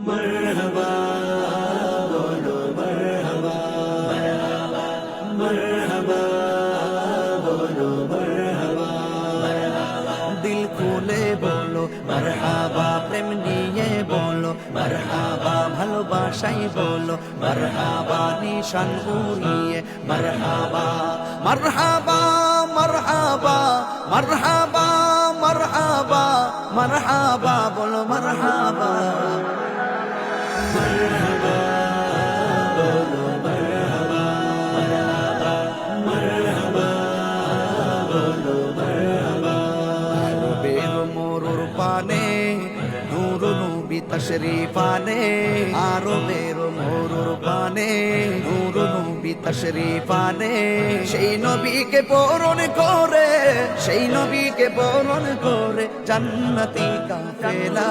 मरहबा बोलो मरहबा मरहबा बोलो मरहबा दिल खोले बोलो मरहबा प्रेम निये बोलो मरहबा ভালোবাসাই বলো মরহাবা নিশান উড়িয়ে মরহাবা মরহাবা মরহাবা মরহাবা মরহাবা মরহাবা বলো মরহাবা মরহাবা বলো মরহাবা মরহাবা বলো মরহাবা বের মোরুর পানে নূর নবী তশরীফ আনে আরো বের মোরুর পানে নূর নবী তশরীফ আনে সেই নবীকে বরণ করে সেই নবীকে বরণ করে জান্নাতি কাফেলা